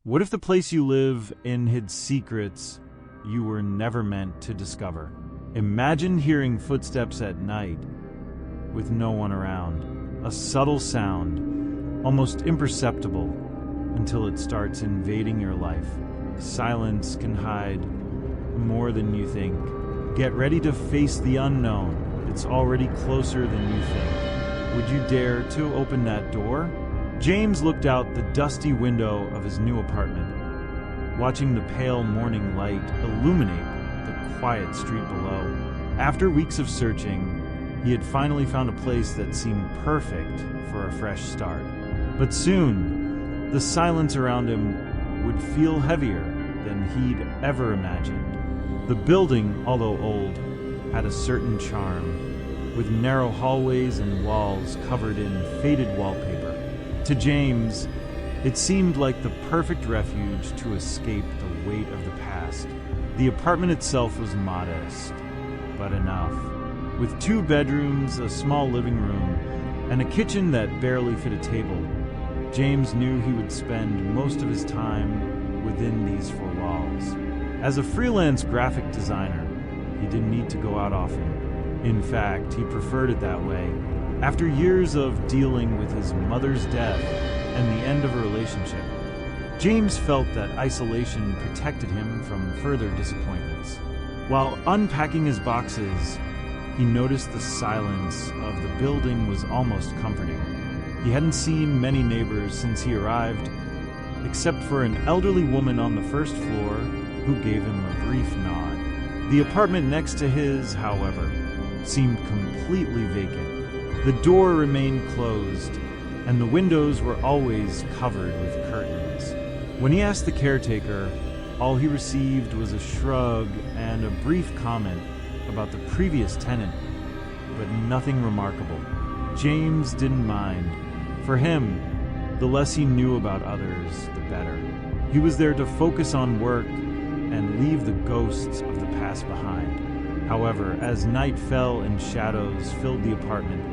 What if the place you live in hid secrets you were never meant to discover? Imagine hearing footsteps at night with no one around. A subtle sound, almost imperceptible until it starts invading your life. Silence can hide more than you think. Get ready to face the unknown. It's already closer than you think. Would you dare to open that door? James looked out the dusty window of his new apartment, watching the pale morning light illuminate the quiet street below. After weeks of searching, he had finally found a place that seemed perfect for a fresh start. But soon, the silence around him would feel heavier than he'd ever imagined. The building, although old, had a certain charm, with narrow hallways and walls covered in faded wallpaper. To James, it seemed like the perfect refuge to escape the weight of the past. The apartment itself was modest, but enough. With 2 bedrooms, a small living room, and a kitchen that barely fit a table, James knew he would spend most of his time within these 4 walls. As a freelance graphic designer, he didn't need to go out often. In fact, he preferred it that way. After years of dealing with his mother's death and the end of a relationship, James felt that isolation protected him from further disappointments. While unpacking his boxes, he noticed the silence of the building was almost comforting. He hadn't seen many neighbors since he arrived, except for an elderly woman on the first floor who gave him a brief nod. The apartment next to his, however, seemed completely vacant. The door remained closed, and the windows were always covered with curtains. When he asked the caretaker, all he received was a shrug and a brief comment about the previous tenant, but nothing remarkable. James didn't mind. For him, the less he knew about others, the better. He was there to focus on work and leave the ghosts of the past behind. However, as night fell and shadows filled the apartment,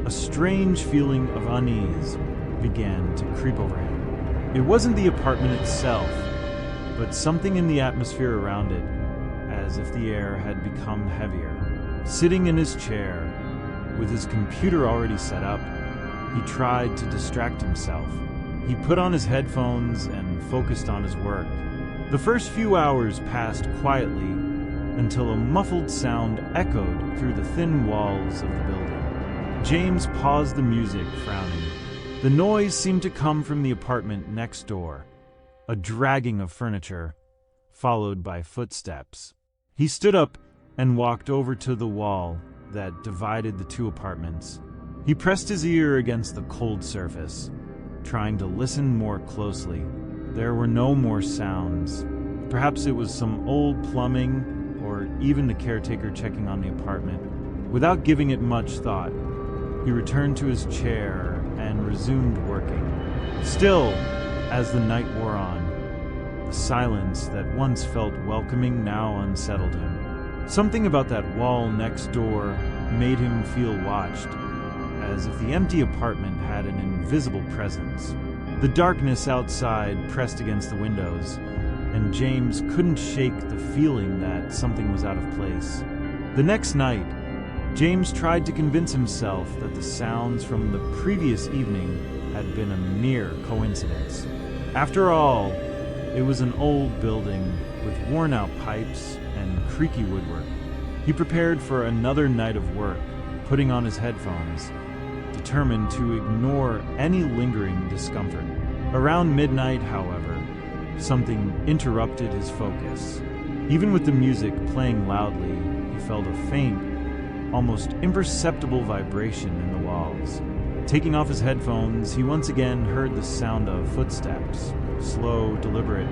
a strange feeling of unease began to creep over him. It wasn't the apartment itself, but something in the atmosphere around it, as if the air had become heavier. Sitting in his chair, with his computer already set up, he tried to distract himself. He put on his headphones and focused on his work. The first few hours passed quietly until a muffled sound echoed through the thin walls of the building. James paused the music, frowning. The noise seemed to come from the apartment next door, a dragging of furniture, followed by footsteps. He stood up and walked over to the wall that divided the 2 apartments. He pressed his ear against the cold surface, trying to listen more closely. There were no more sounds. Perhaps it was some old plumbing, or even the caretaker checking on the apartment. Without giving it much thought, he returned to his chair and resumed working. Still, as the night wore on, the silence that once felt welcoming now unsettled him. Something about that wall next door made him feel watched, as if the empty apartment had an invisible presence. The darkness outside pressed against the windows, and James couldn't shake the feeling that something was out of place. The next night, James tried to convince himself that the sounds from the previous evening had been a mere coincidence. After all, it was an old building with worn-out pipes and creaky woodwork. He prepared for another night of work, putting on his headphones, determined to ignore any lingering discomfort. Around midnight, however, something interrupted his focus. Even with the music playing loudly, he felt a faint, almost imperceptible vibration in the walls. Taking off his headphones, he once again heard the sound of footsteps, slow, deliberate,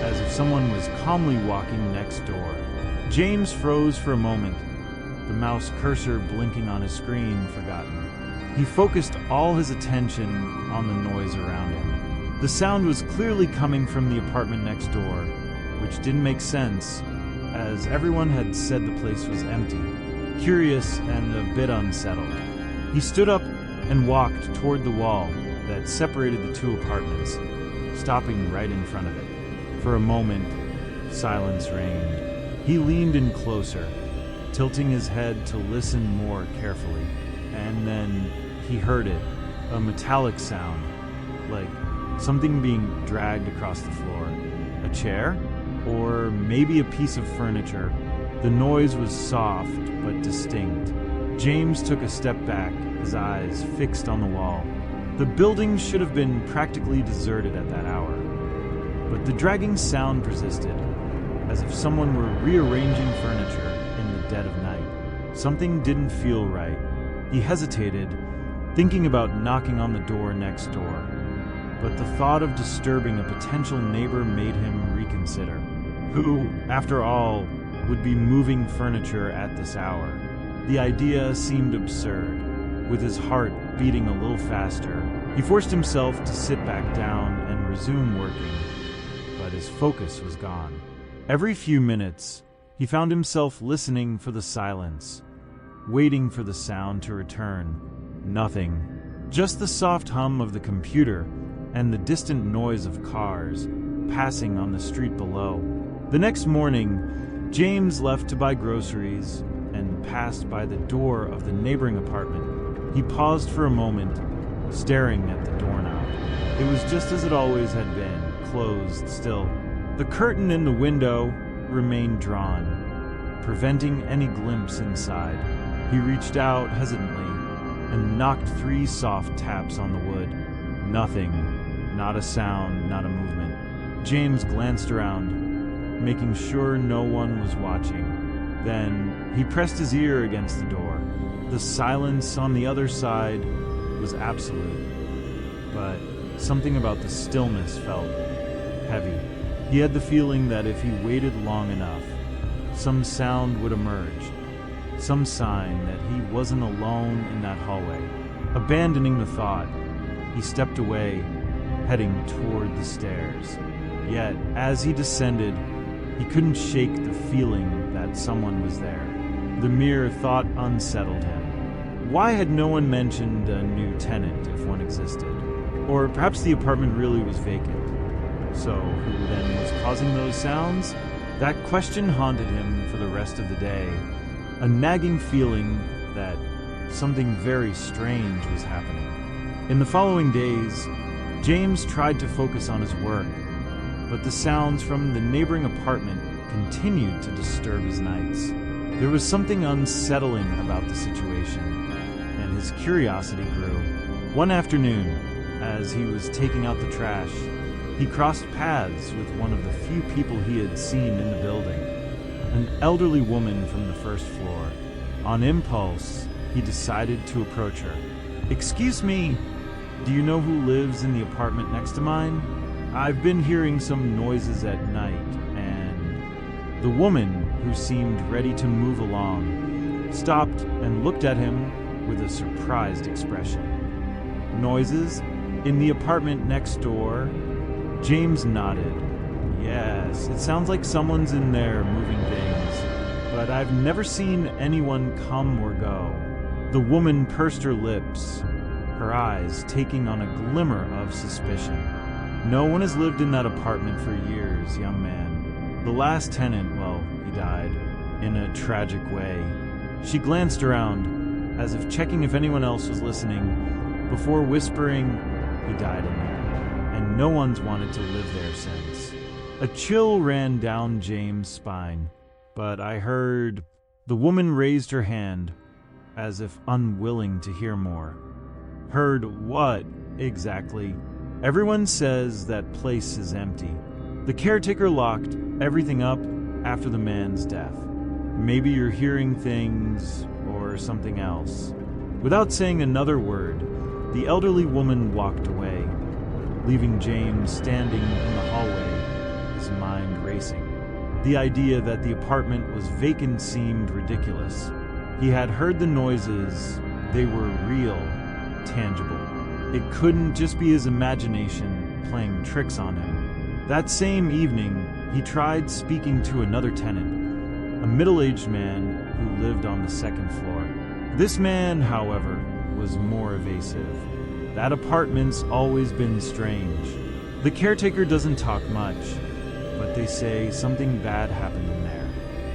as if someone was calmly walking next door. James froze for a moment, the mouse cursor blinking on his screen forgotten. He focused all his attention on the noise around him. The sound was clearly coming from the apartment next door, which didn't make sense, as everyone had said the place was empty. Curious and a bit unsettled, he stood up and walked toward the wall that separated the 2 apartments. stopping right in front of it. For a moment, silence reigned. He leaned in closer, tilting his head to listen more carefully. And then he heard it, a metallic sound, like something being dragged across the floor. A chair? Or maybe a piece of furniture. The noise was soft but distinct. James took a step back, his eyes fixed on the wall. The building should have been practically deserted at that hour. But the dragging sound persisted, as if someone were rearranging furniture in the dead of night. Something didn't feel right. He hesitated, thinking about knocking on the door next door. But the thought of disturbing a potential neighbor made him reconsider. Who, after all, would be moving furniture at this hour? The idea seemed absurd. With his heart beating a little faster, he forced himself to sit back down and resume working. But his focus was gone. Every few minutes, he found himself listening for the silence, waiting for the sound to return. Nothing. Just the soft hum of the computer and the distant noise of cars passing on the street below. The next morning, James left to buy groceries and passed by the door of the neighboring apartment. He paused for a moment, staring at the doorknob. It was just as it always had been, closed still. The curtain in the window remained drawn, preventing any glimpse inside. He reached out hesitantly and knocked 3 soft taps on the wood. Nothing. Not a sound, not a movement. James glanced around, making sure no one was watching. Then he pressed his ear against the door. The silence on the other side was absolute, but something about the stillness felt heavy. He had the feeling that if he waited long enough, some sound would emerge, some sign that he wasn't alone in that hallway. Abandoning the thought, he stepped away, heading toward the stairs. Yet, as he descended, he couldn't shake the feeling that someone was there. The mere thought unsettled him. Why had no one mentioned a new tenant if one existed? Or perhaps the apartment really was vacant. So who then was causing those sounds? That question haunted him for the rest of the day, a nagging feeling that something very strange was happening. In the following days, James tried to focus on his work, but the sounds from the neighboring apartment continued to disturb his nights. There was something unsettling about the situation, and his curiosity grew. One afternoon, as he was taking out the trash, he crossed paths with one of the few people he had seen in the building, an elderly woman from the first floor. On impulse, he decided to approach her. "Excuse me, do you know who lives in the apartment next to mine? I've been hearing some noises at night," and the woman, who seemed ready to move along, stopped and looked at him with a surprised expression. "Noises? In the apartment next door?" James nodded. "Yes, it sounds like someone's in there moving things, but I've never seen anyone come or go." The woman pursed her lips, her eyes taking on a glimmer of suspicion. "No one has lived in that apartment for years, young man. The last tenant, well, he died in a tragic way." She glanced around, as if checking if anyone else was listening, before whispering, "He died in there, and no one's wanted to live there since." A chill ran down James' spine. "But I heard..." The woman raised her hand, as if unwilling to hear more. "Heard what, exactly?" "Everyone says that place is empty. The caretaker locked everything up after the man's death. Maybe you're hearing things or something else." Without saying another word, the elderly woman walked away, leaving James standing in the hallway, his mind racing. The idea that the apartment was vacant seemed ridiculous. He had heard the noises. They were real, tangible. It couldn't just be his imagination playing tricks on him. That same evening, he tried speaking to another tenant, a middle-aged man who lived on the second floor. This man, however, was more evasive. "That apartment's always been strange. The caretaker doesn't talk much, but they say something bad happened in there.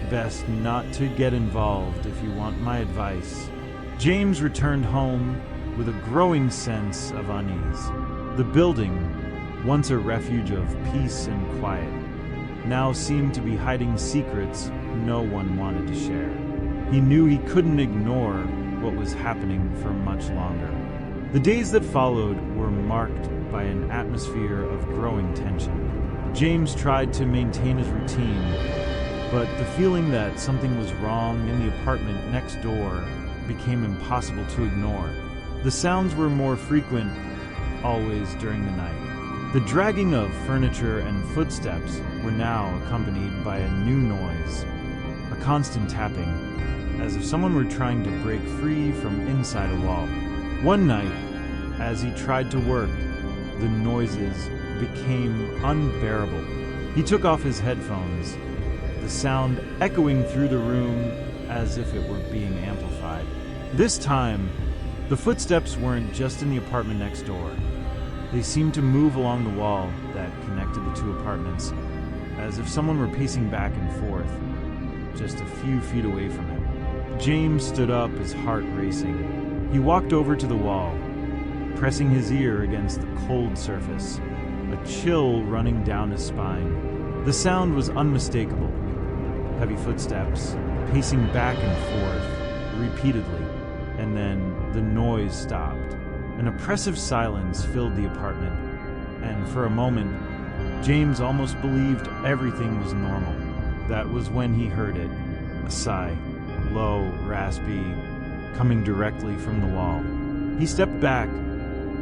Best not to get involved if you want my advice. James returned home with a growing sense of unease. The building, once a refuge of peace and quiet, now seemed to be hiding secrets no one wanted to share. He knew he couldn't ignore what was happening for much longer. The days that followed were marked by an atmosphere of growing tension. James tried to maintain his routine, but the feeling that something was wrong in the apartment next door became impossible to ignore. The sounds were more frequent, always during the night. The dragging of furniture and footsteps were now accompanied by a new noise, a constant tapping, as if someone were trying to break free from inside a wall. One night, as he tried to work, the noises became unbearable. He took off his headphones, the sound echoing through the room as if it were being amplified. This time, the footsteps weren't just in the apartment next door. They seemed to move along the wall that connected the two apartments, as if someone were pacing back and forth, just a few feet away from him. James stood up, his heart racing. He walked over to the wall, pressing his ear against the cold surface, a chill running down his spine. The sound was unmistakable. Heavy footsteps, pacing back and forth, repeatedly, and then the noise stopped. An oppressive silence filled the apartment, and for a moment, James almost believed everything was normal. That was when he heard it, a sigh, low, raspy, coming directly from the wall. He stepped back,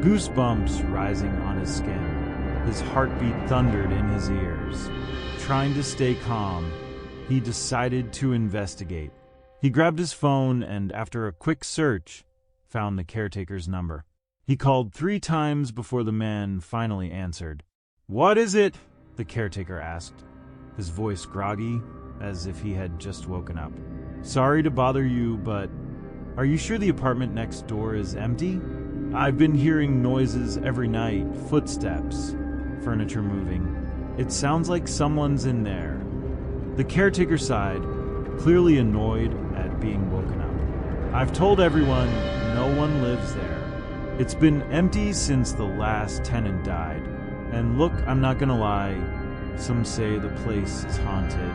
goosebumps rising on his skin. His heartbeat thundered in his ears. Trying to stay calm, he decided to investigate. He grabbed his phone and, after a quick search, found the caretaker's number. He called 3 times before the man finally answered. "What is it?" the caretaker asked, his voice groggy, as if he had just woken up. "Sorry to bother you, but are you sure the apartment next door is empty? I've been hearing noises every night, footsteps, furniture moving. It sounds like someone's in there." The caretaker sighed, clearly annoyed at being woken up. "I've told everyone no one lives there. It's been empty since the last tenant died. And look, I'm not gonna lie, some say the place is haunted.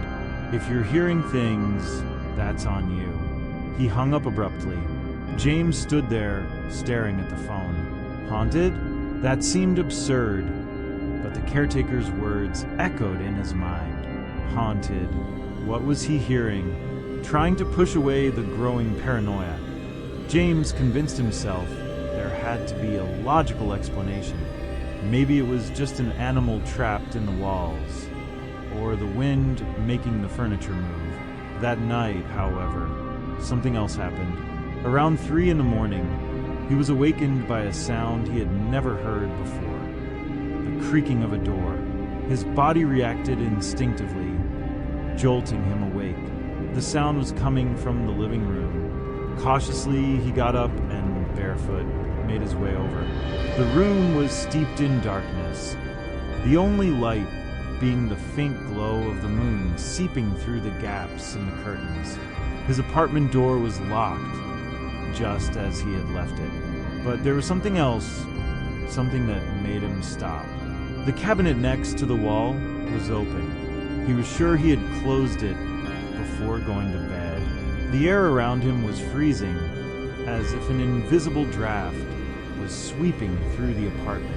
If you're hearing things, that's on you." He hung up abruptly. James stood there, staring at the phone. Haunted? That seemed absurd, but the caretaker's words echoed in his mind. Haunted. What was he hearing? Trying to push away the growing paranoia, James convinced himself there had to be a logical explanation. Maybe it was just an animal trapped in the walls, or the wind making the furniture move. That night, however, something else happened. Around 3 in the morning, he was awakened by a sound he had never heard before. The creaking of a door. His body reacted instinctively, jolting him awake. The sound was coming from the living room. Cautiously, he got up and, barefoot, made his way over. The room was steeped in darkness, the only light being the faint glow of the moon seeping through the gaps in the curtains. His apartment door was locked, just as he had left it. But there was something else, something that made him stop. The cabinet next to the wall was open. He was sure he had closed it before going to bed. The air around him was freezing, as if an invisible draft was sweeping through the apartment.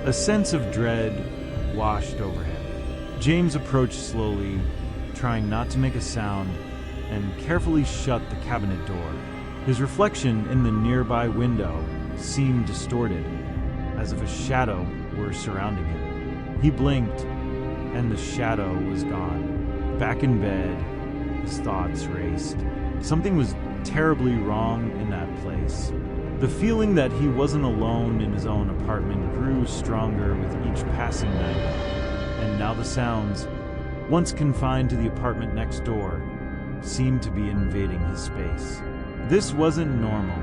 A sense of dread washed over him. James approached slowly, trying not to make a sound, and carefully shut the cabinet door. His reflection in the nearby window seemed distorted, as if a shadow were surrounding him. He blinked, and the shadow was gone. Back in bed, his thoughts raced. Something was terribly wrong in that place. The feeling that he wasn't alone in his own apartment grew stronger with each passing night, and now the sounds, once confined to the apartment next door, seemed to be invading his space. This wasn't normal.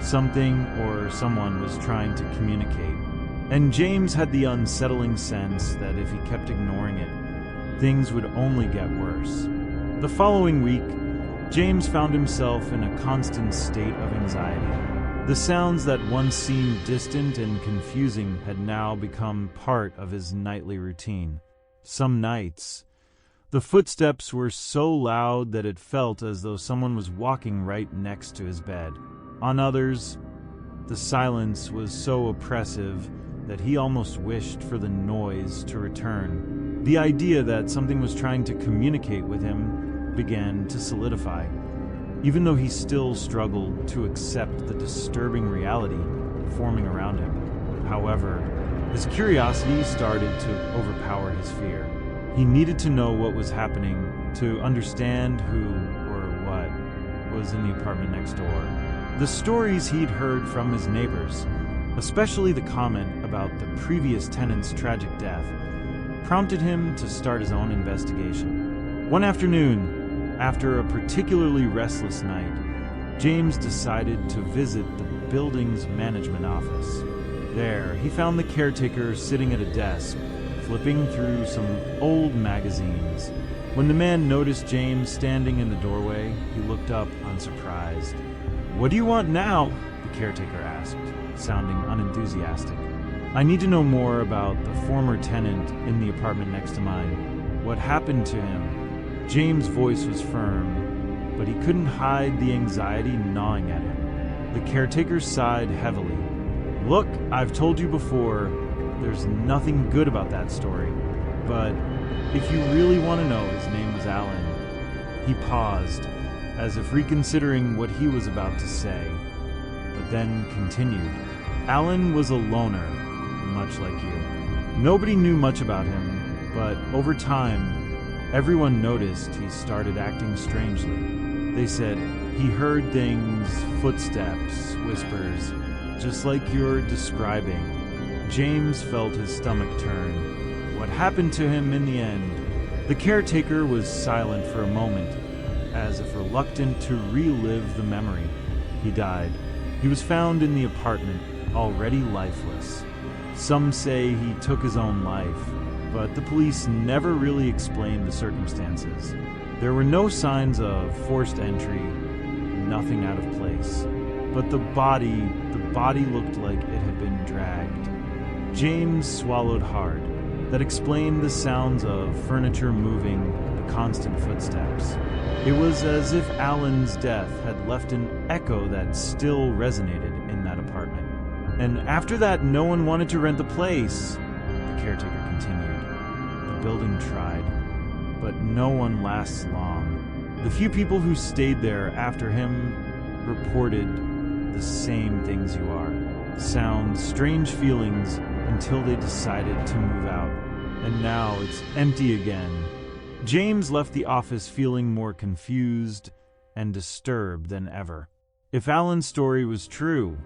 Something or someone was trying to communicate, And James had the unsettling sense that if he kept ignoring it, things would only get worse. The following week, James found himself in a constant state of anxiety. The sounds that once seemed distant and confusing had now become part of his nightly routine. Some nights, the footsteps were so loud that it felt as though someone was walking right next to his bed. On others, the silence was so oppressive that he almost wished for the noise to return. The idea that something was trying to communicate with him began to solidify, even though he still struggled to accept the disturbing reality forming around him. However, his curiosity started to overpower his fear. He needed to know what was happening to understand who or what was in the apartment next door. The stories he'd heard from his neighbors, especially the comment about the previous tenant's tragic death, prompted him to start his own investigation. One afternoon, after a particularly restless night, James decided to visit the building's management office. There, he found the caretaker sitting at a desk, flipping through some old magazines. When the man noticed James standing in the doorway, he looked up unsurprised. "What do you want now?" the caretaker asked, sounding unenthusiastic. "I need to know more about the former tenant in the apartment next to mine. What happened to him?" James' voice was firm, but he couldn't hide the anxiety gnawing at him. The caretaker sighed heavily. "Look, I've told you before, there's nothing good about that story. But if you really want to know, his name was Alan." He paused, as if reconsidering what he was about to say, but then continued. "Alan was a loner, much like you. Nobody knew much about him, but over time, everyone noticed he started acting strangely. They said he heard things, footsteps, whispers, just like you're describing." James felt his stomach turn. What happened to him in the end? The caretaker was silent for a moment, as if reluctant to relive the memory. He died. He was found in the apartment, already lifeless. Some say he took his own life, but the police never really explained the circumstances. There were no signs of forced entry, nothing out of place. But the body looked like it had been dragged. James swallowed hard. That explained the sounds of furniture moving, the constant footsteps. It was as if Alan's death had left an echo that still resonated in that apartment. "And after that, no one wanted to rent the place," the caretaker continued. "The building tried, but no one lasts long. The few people who stayed there after him reported the same things you are. Sounds, strange feelings, until they decided to move out. And now it's empty again." James left the office feeling more confused and disturbed than ever. If Alan's story was true,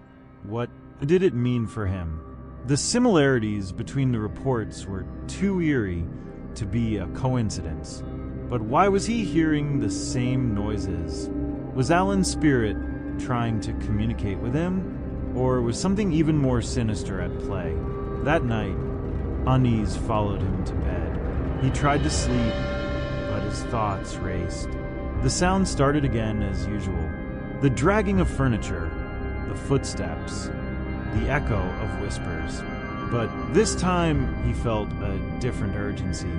what did it mean for him? The similarities between the reports were too eerie to be a coincidence. But why was he hearing the same noises? Was Alan's spirit trying to communicate with him? Or was something even more sinister at play? That night, unease followed him to bed. He tried to sleep, but his thoughts raced. The sound started again as usual. The dragging of furniture, the footsteps, the echo of whispers. But this time he felt a different urgency.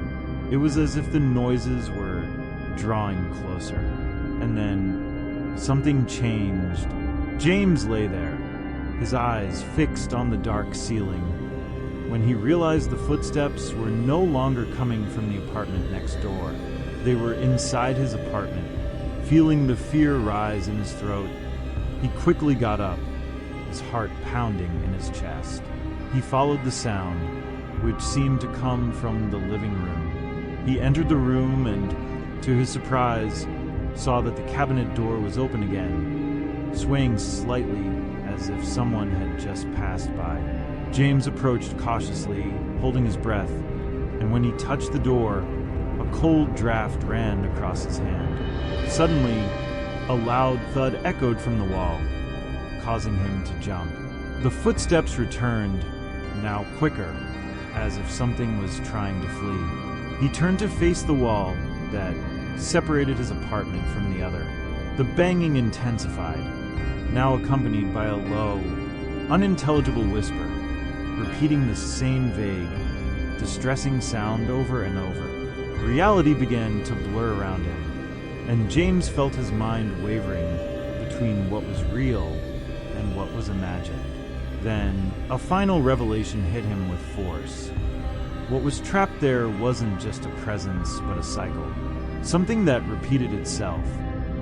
It was as if the noises were drawing closer. And then something changed. James lay there, his eyes fixed on the dark ceiling, when he realized the footsteps were no longer coming from the apartment next door. They were inside his apartment. Feeling the fear rise in his throat, he quickly got up, his heart pounding in his chest. He followed the sound, which seemed to come from the living room. He entered the room and, to his surprise, saw that the cabinet door was open again, swaying slightly as if someone had just passed by. James approached cautiously, holding his breath, and when he touched the door, a cold draft ran across his hand. Suddenly, a loud thud echoed from the wall, causing him to jump. The footsteps returned, now quicker, as if something was trying to flee. He turned to face the wall that separated his apartment from the other. The banging intensified, now accompanied by a low, unintelligible whisper, repeating the same vague, distressing sound over and over. Reality began to blur around him, and James felt his mind wavering between what was real and what was imagined. Then, a final revelation hit him with force. What was trapped there wasn't just a presence, but a cycle. Something that repeated itself,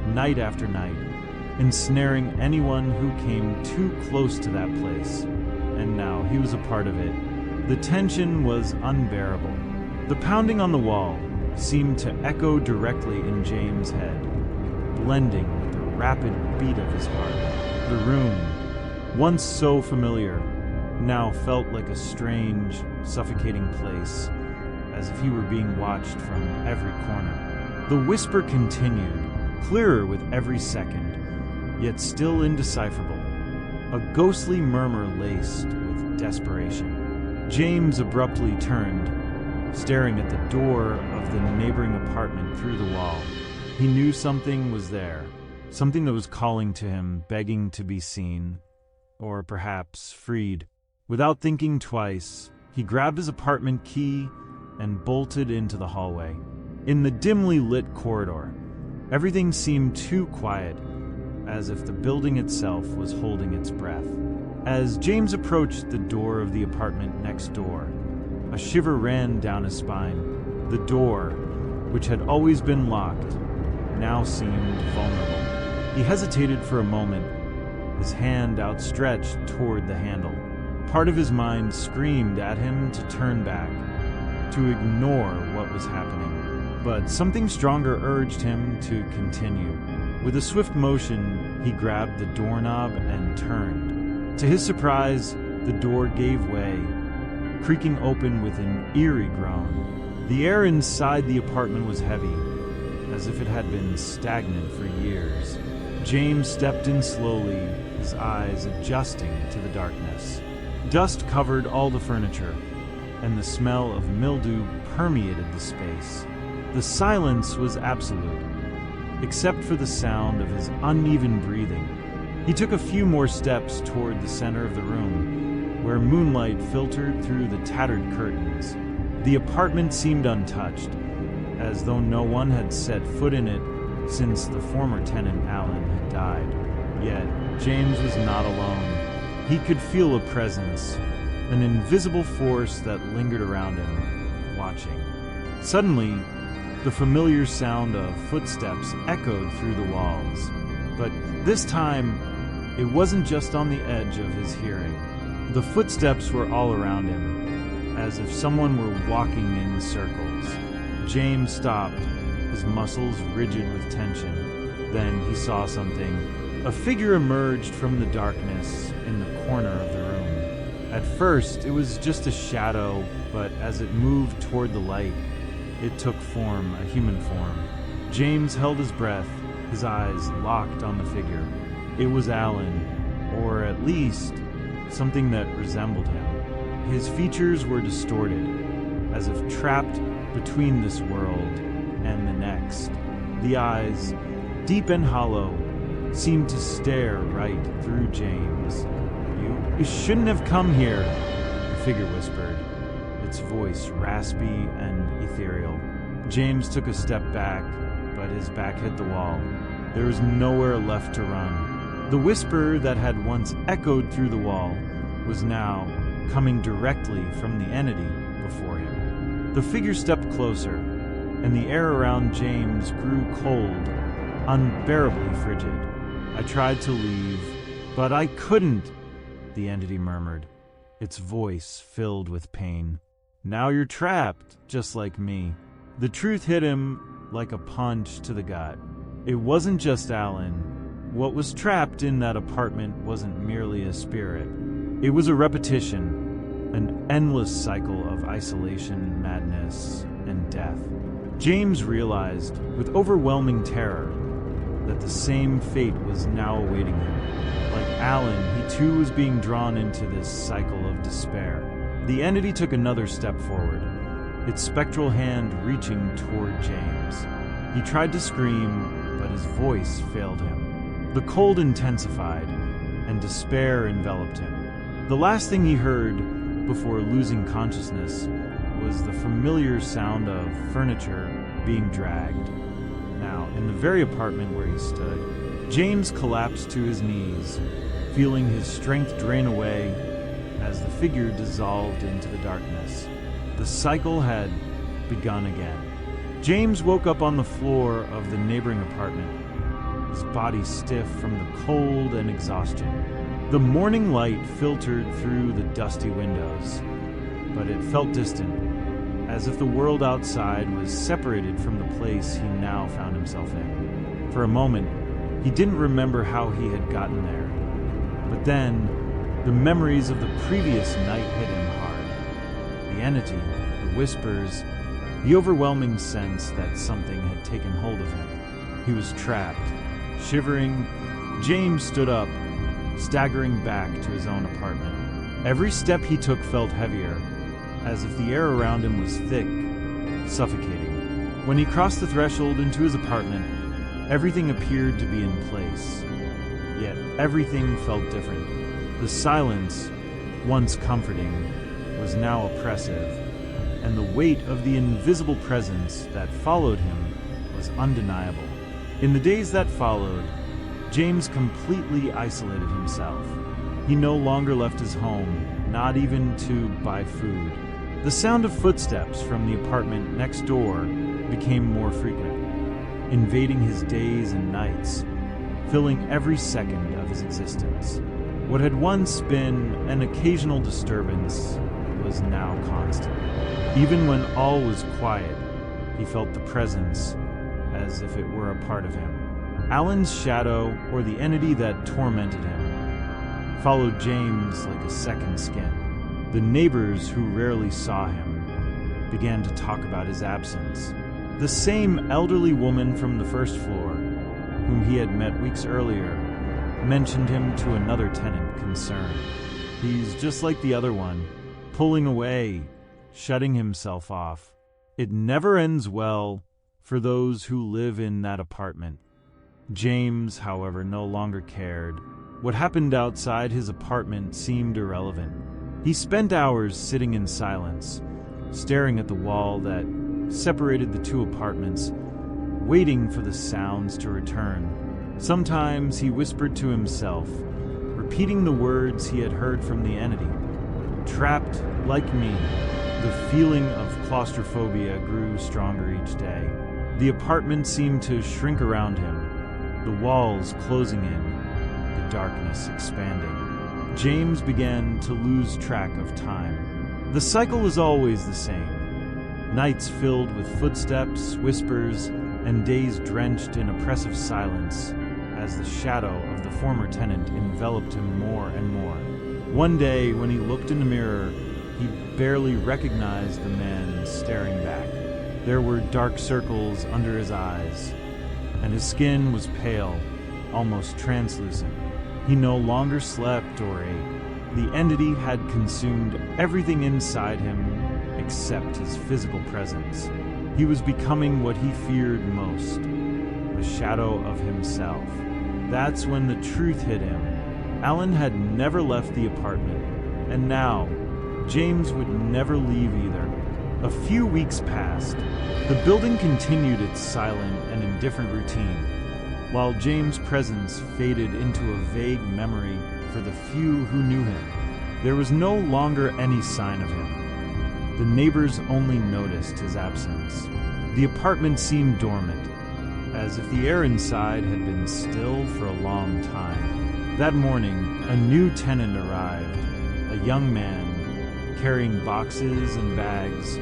night after night, ensnaring anyone who came too close to that place. And now he was a part of it. The tension was unbearable. The pounding on the wall seemed to echo directly in James' head, blending with the rapid beat of his heart. The room, once so familiar, now felt like a strange, suffocating place, as if he were being watched from every corner. The whisper continued, clearer with every second, yet still indecipherable, a ghostly murmur laced with desperation. James abruptly turned, staring at the door of the neighboring apartment through the wall. He knew something was there, something that was calling to him, begging to be seen, or perhaps freed. Without thinking twice, he grabbed his apartment key and bolted into the hallway. In the dimly lit corridor, everything seemed too quiet, as if the building itself was holding its breath. As James approached the door of the apartment next door, a shiver ran down his spine. The door, which had always been locked, now seemed vulnerable. He hesitated for a moment, his hand outstretched toward the handle. Part of his mind screamed at him to turn back, to ignore what was happening. But something stronger urged him to continue. With a swift motion, he grabbed the doorknob and turned. To his surprise, the door gave way, creaking open with an eerie groan. The air inside the apartment was heavy, as if it had been stagnant for years. James stepped in slowly, his eyes adjusting to the darkness. Dust covered all the furniture, and the smell of mildew permeated the space. The silence was absolute, except for the sound of his uneven breathing. He took a few more steps toward the center of the room, where moonlight filtered through the tattered curtains. The apartment seemed untouched, as though no one had set foot in it since the former tenant, Alan, had died. Yet, James was not alone. He could feel a presence, an invisible force that lingered around him, watching. Suddenly, the familiar sound of footsteps echoed through the walls. But this time, it wasn't just on the edge of his hearing. The footsteps were all around him, as if someone were walking in circles. James stopped, his muscles rigid with tension. Then he saw something. A figure emerged from the darkness in the corner of the room. At first, it was just a shadow, but as it moved toward the light, it took form, a human form. James held his breath, his eyes locked on the figure. It was Alan, or at least something that resembled him. His features were distorted, as if trapped between this world and the next. The eyes, deep and hollow, seemed to stare right through James. You shouldn't have come here," the figure whispered, its voice raspy and ethereal. James took a step back, but his back hit the wall. There was nowhere left to run. The whisper that had once echoed through the wall was now coming directly from the entity before him. The figure stepped closer, and the air around James grew cold, unbearably frigid. "I tried to leave, but I couldn't," the entity murmured, its voice filled with pain. "Now you're trapped, just like me." The truth hit him like a punch to the gut. It wasn't just Alan. What was trapped in that apartment wasn't merely a spirit. It was a repetition, an endless cycle of isolation, madness, and death. James realized, with overwhelming terror, that the same fate was now awaiting him. Like Alan, he too was being drawn into this cycle of despair. The entity took another step forward, its spectral hand reaching toward James. He tried to scream, but his voice failed him. The cold intensified, and despair enveloped him. The last thing he heard before losing consciousness was the familiar sound of furniture being dragged. Now, in the very apartment where he stood, James collapsed to his knees, feeling his strength drain away as the figure dissolved into the darkness. The cycle had begun again. James woke up on the floor of the neighboring apartment, his body stiff from the cold and exhaustion. The morning light filtered through the dusty windows, but it felt distant, as if the world outside was separated from the place he now found himself in. For a moment, he didn't remember how he had gotten there. But then, the memories of the previous night hit him hard. The entity, the whispers, the overwhelming sense that something had taken hold of him. He was trapped. Shivering, James stood up, staggering back to his own apartment. Every step he took felt heavier, as if the air around him was thick, suffocating. When he crossed the threshold into his apartment, everything appeared to be in place. Yet everything felt different. The silence, once comforting, was now oppressive, and the weight of the invisible presence that followed him was undeniable. In the days that followed, James completely isolated himself. He no longer left his home, not even to buy food. The sound of footsteps from the apartment next door became more frequent, invading his days and nights, filling every second of his existence. What had once been an occasional disturbance was now constant. Even when all was quiet, he felt the presence as if it were a part of him. Alan's shadow, or the entity that tormented him, followed James like a second skin. The neighbors who rarely saw him began to talk about his absence. The same elderly woman from the first floor, whom he had met weeks earlier, mentioned him to another tenant concerned. He's just like the other one, pulling away, shutting himself off. It never ends well for those who live in that apartment. James, however, no longer cared. What happened outside his apartment seemed irrelevant. He spent hours sitting in silence, staring at the wall that separated the two apartments, waiting for the sounds to return. Sometimes he whispered to himself, repeating the words he had heard from the entity. Trapped like me. The feeling of claustrophobia grew stronger each day. The apartment seemed to shrink around him, the walls closing in, the darkness expanding. James began to lose track of time. The cycle was always the same. Nights filled with footsteps, whispers, and days drenched in oppressive silence as the shadow of the former tenant enveloped him more and more. One day, when he looked in the mirror, he barely recognized the man staring back. There were dark circles under his eyes, and his skin was pale, almost translucent. He no longer slept or ate. The entity had consumed everything inside him except his physical presence. He was becoming what he feared most, the shadow of himself. That's when the truth hit him. Alan had never left the apartment, and now James would never leave either. A few weeks passed. The building continued its silent and indifferent routine, while James' presence faded into a vague memory for the few who knew him. There was no longer any sign of him. The neighbors only noticed his absence. The apartment seemed dormant, as if the air inside had been still for a long time. That morning, a new tenant arrived, a young man, carrying boxes and bags,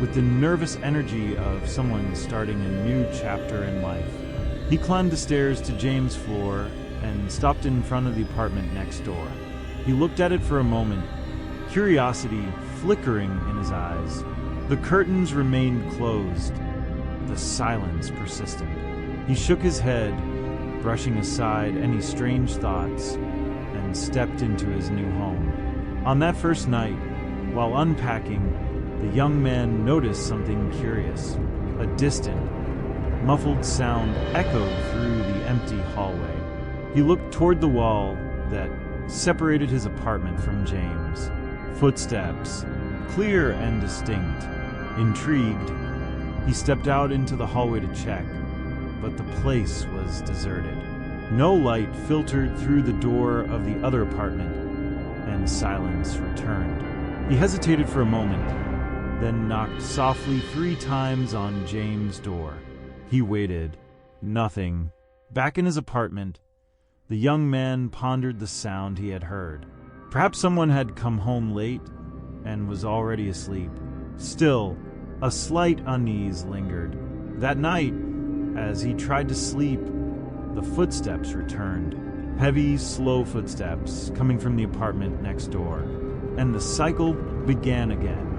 with the nervous energy of someone starting a new chapter in life. He climbed the stairs to James' floor and stopped in front of the apartment next door. He looked at it for a moment, curiosity flickering in his eyes. The curtains remained closed. The silence persisted. He shook his head, brushing aside any strange thoughts, and stepped into his new home. On that first night, While unpacking, the young man noticed something curious. A distant, muffled sound echoed through the empty hallway. He looked toward the wall that separated his apartment from James. Footsteps, clear and distinct. Intrigued, he stepped out into the hallway to check, but the place was deserted. No light filtered through the door of the other apartment, and silence returned. He hesitated for a moment, then knocked softly 3 times on James' door. He waited. Nothing. Back in his apartment, the young man pondered the sound he had heard. Perhaps someone had come home late and was already asleep. Still, a slight unease lingered. That night, as he tried to sleep, the footsteps returned. Heavy, slow footsteps coming from the apartment next door. And the cycle began again.